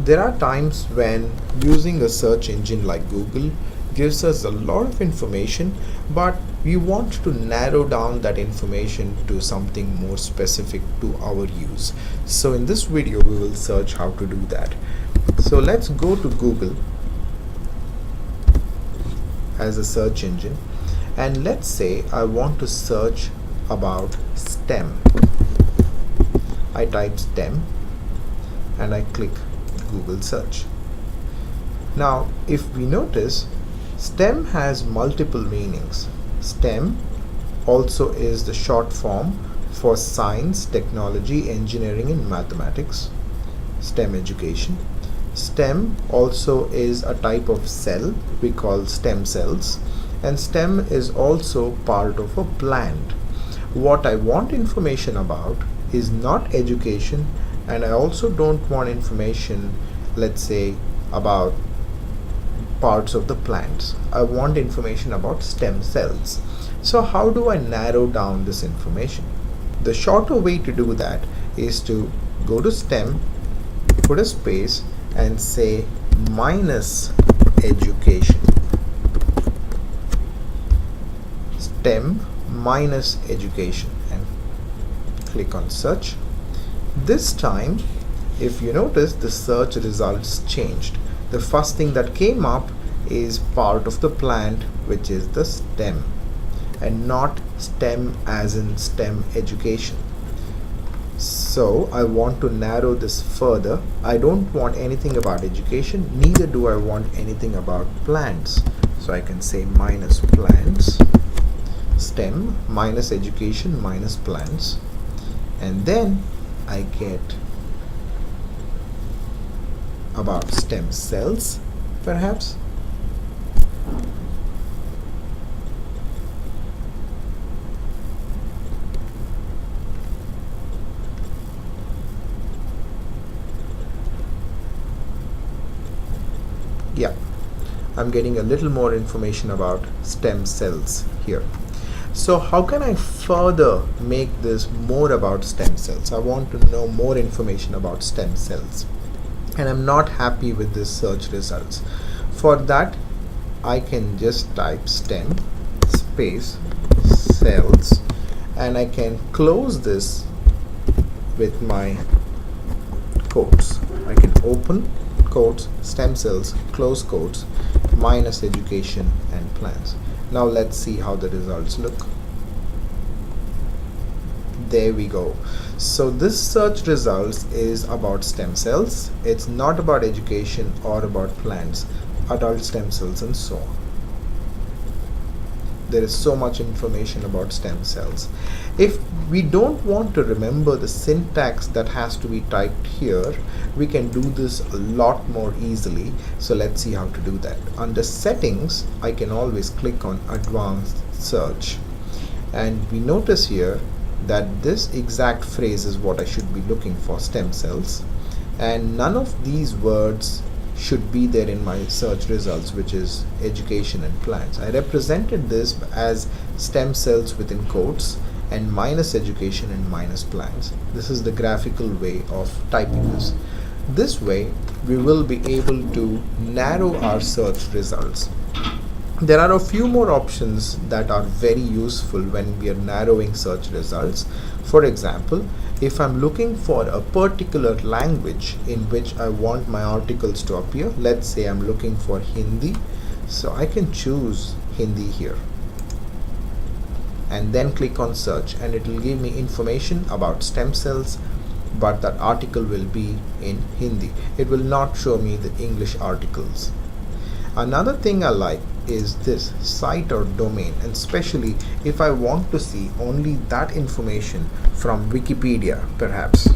There are times when using a search engine like Google gives us a lot of information, but we want to narrow down that information to something more specific to our use. So in this video we will search how to do that. So let's go to Google as a search engine, and let's say I want to search about STEM. I type STEM and I click Google search. Now if we notice, STEM has multiple meanings. STEM also is the short form for science, technology, engineering and mathematics, STEM education. STEM also is a type of cell we call stem cells, and STEM is also part of a plant. What I want information about is not education, and I also don't want information, let's say, about parts of the plants. I want information about stem cells. So how do I narrow down this information? The shorter way to do that is to go to STEM, put a space and say minus education. STEM minus education, and click on search. This time, if you notice, the search results changed. The first thing that came up is part of the plant, which is the stem, and not STEM as in STEM education. So I want to narrow this further. I don't want anything about education, neither do I want anything about plants. So I can say minus plants, STEM minus education minus plants, and then I get about stem cells, perhaps. Yeah, I'm getting a little more information about stem cells here. So how can I further make this more about stem cells? I want to know more information about stem cells, and I'm not happy with this search results. For that, I can just type STEM space cells, and I can close this with my quotes. I can open quotes, stem cells, close quotes, minus education and plants. Now let's see how the results look. There we go. So this search results is about stem cells. It's not about education or about plants, adult stem cells and so on. There is so much information about stem cells. If we don't want to remember the syntax that has to be typed here, we can do this a lot more easily. So let's see how to do that. Under settings, I can always click on advanced search, and we notice here that this exact phrase is what I should be looking for, stem cells, and none of these words should be there in my search results, which is education and plants. I represented this as stem cells within quotes and minus education and minus plants. This is the graphical way of typing this. This way we will be able to narrow our search results. There are a few more options that are very useful when we are narrowing search results. For example, if I'm looking for a particular language in which I want my articles to appear, let's say I'm looking for Hindi, so I can choose Hindi here and then click on search, and it will give me information about stem cells, but that article will be in Hindi. It will not show me the English articles. Another thing I like is this site or domain, and especially if I want to see only that information from Wikipedia, perhaps.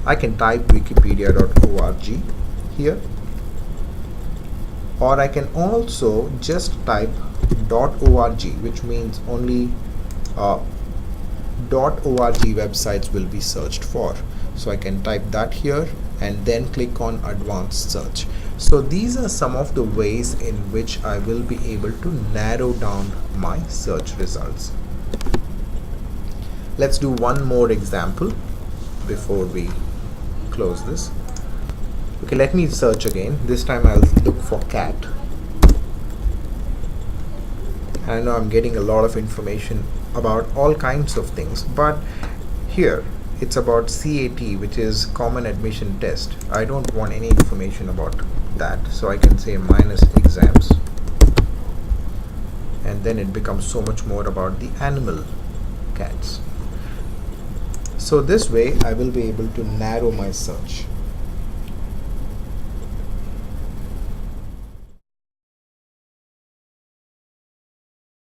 I can type wikipedia.org here, or I can also just type .org, which means only .org websites will be searched for. So I can type that here and then click on advanced search. So these are some of the ways in which I will be able to narrow down my search results. Let's do one more example before we close this. Okay, let me search again. This time I'll look for cat. I know I'm getting a lot of information about all kinds of things, but here it's about CAT, which is Common Admission Test. I don't want any information about that, so I can say minus exams, and then it becomes so much more about the animal cats. So this way I will be able to narrow my search.